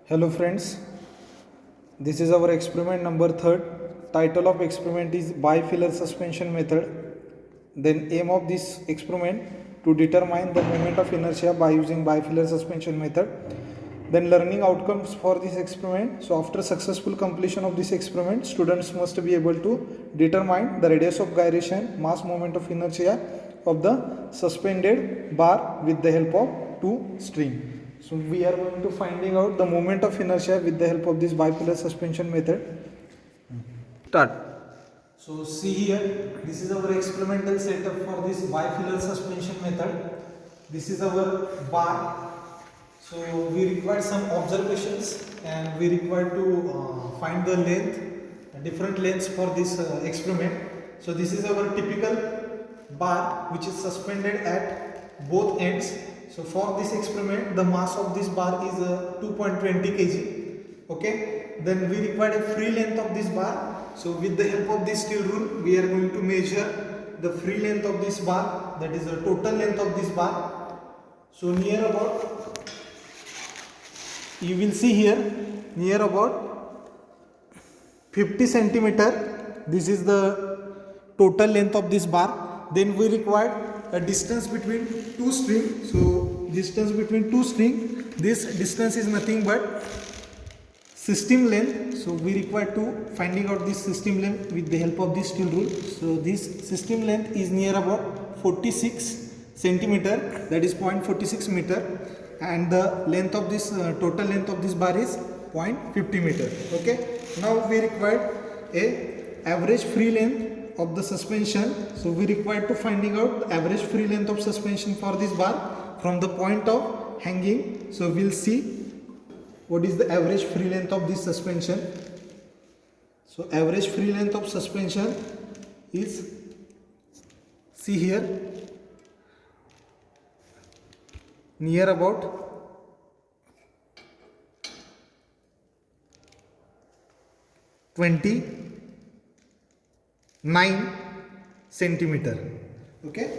Hello friends, this is our experiment number 3rd. Title of experiment is bifilar suspension method. Then aim of this experiment to determine the moment of inertia by using bifilar suspension method. Then learning outcomes for this experiment. So after successful completion of this experiment, students must be able to determine the radius of gyration, mass moment of inertia of the suspended bar with the help of two string. So we are going to finding out the moment of inertia with the help of this bipolar suspension method. Start. So see here, this is our experimental setup for this bifilar suspension method. This is our bar. So we require some observations and we require to find the length, different lengths for this experiment. So this is our typical bar which is suspended at both ends. So for this experiment, the mass of this bar is 2.20 kg. Okay. Then we require a free length of this bar. So with the help of this steel rule, we are going to measure the free length of this bar. That is the total length of this bar. So near about, you will see here, near about 50 centimeter. This is the total length of this bar. Then we require a distance between two strings. So distance between two strings, this distance is nothing but system length. So we require to finding out this system length with the help of this steel rule. So this system length is near about 46 centimeter, that is 0.46 meter, and the length of this total length of this bar is 0.50 meter. Okay. Now we require a average free length of the suspension. So we require to finding out the average free length of suspension for this bar from the point of hanging. So we'll see what is the average free length of this suspension. So average free length of suspension is, see here, near about 29 centimeter. Okay.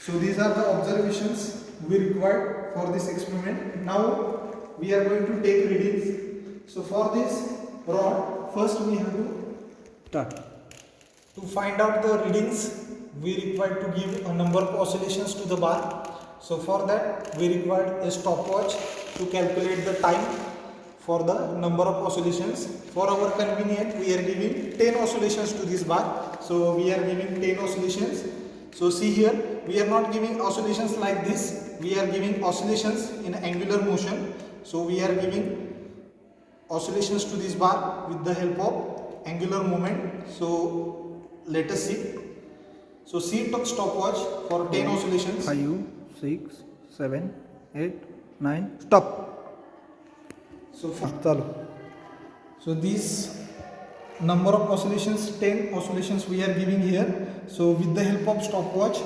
So these are the observations we required for this experiment. Now we are going to take readings. So for this rod, first we have to Start. To find out the readings, we require to give a number of oscillations to the bar. So for that, we require a stopwatch to calculate the time for the number of oscillations. For our convenience, we are giving 10 oscillations to this bar. So we are giving 10 oscillations. So see here, we are not giving oscillations like this. We are giving oscillations in angular motion. So we are giving oscillations to this bar with the help of angular moment. So let us see. So see stopwatch for 10 oscillations. 5, 6, 7, 8, 9. Stop. So these number of oscillations, 10 oscillations we are giving here. So with the help of stopwatch,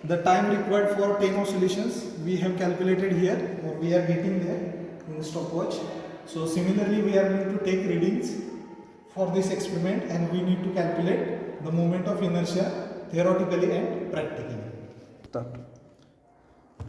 the time required for 10 oscillations we have calculated here, or we are getting there in the stopwatch. So similarly, we are going to take readings for this experiment and we need to calculate the moment of inertia theoretically and practically. Start.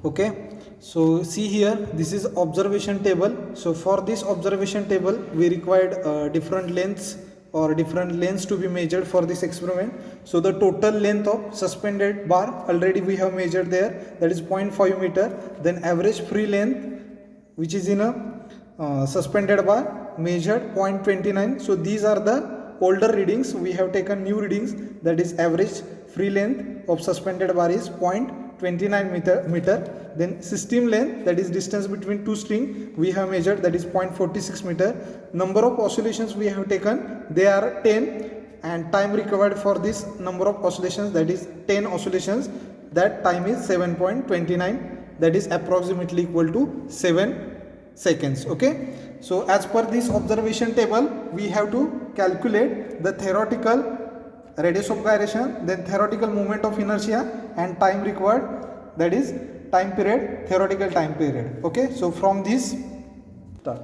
Okay, so see here, this is observation table. So for this observation table, we required different lengths or different lengths to be measured for this experiment. So the total length of suspended bar already we have measured there, that is 0.5 meter. Then average free length, which is in a suspended bar, measured 0.29. So these are the older readings. We have taken new readings, that is average free length of suspended bar is 0.29 meter. Then system length, that is distance between two string, we have measured, that is 0.46 meter. Number of oscillations we have taken, they are 10, and time required for this number of oscillations, that is 10 oscillations, that time is 7.29, that is approximately equal to 7 seconds. Okay. So as per this observation table, we have to calculate the theoretical radius of gyration, then theoretical moment of inertia, and time required, that is time period, theoretical time period. Okay. So from this start.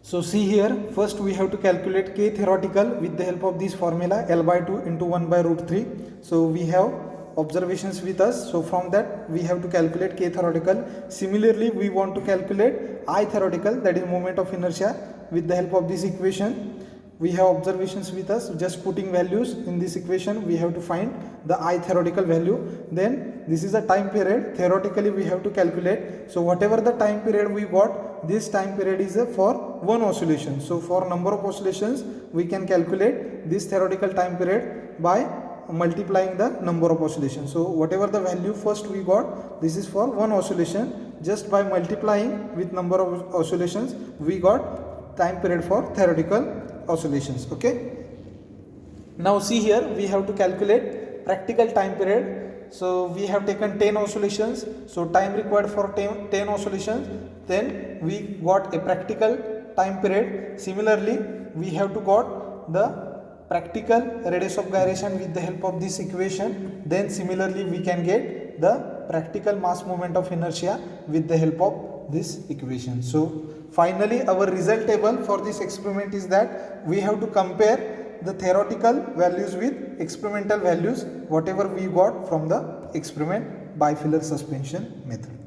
So see here, first we have to calculate K theoretical with the help of this formula, L by 2 into 1 by root 3. So we have observations with us. So from that we have to calculate K theoretical. Similarly, we want to calculate I theoretical, that is moment of inertia, with the help of this equation. We have observations with us, just putting values in this equation we have to find the I theoretical value. Then this is a time period, theoretically we have to calculate. So whatever the time period we got, this time period is for one oscillation. So for number of oscillations we can calculate this theoretical time period by multiplying the number of oscillations. So whatever the value first we got, this is for one oscillation. Just by multiplying with number of oscillations we got time period for theoretical oscillations. Okay, now see here we have to calculate practical time period. So we have taken 10 oscillations, so time required for 10 oscillations, then we got a practical time period. Similarly, we have to got the practical radius of gyration with the help of this equation. Then similarly we can get the practical mass moment of inertia with the help of this equation. So finally our result table for this experiment is that we have to compare the theoretical values with experimental values, whatever we got from the experiment bifilar suspension method.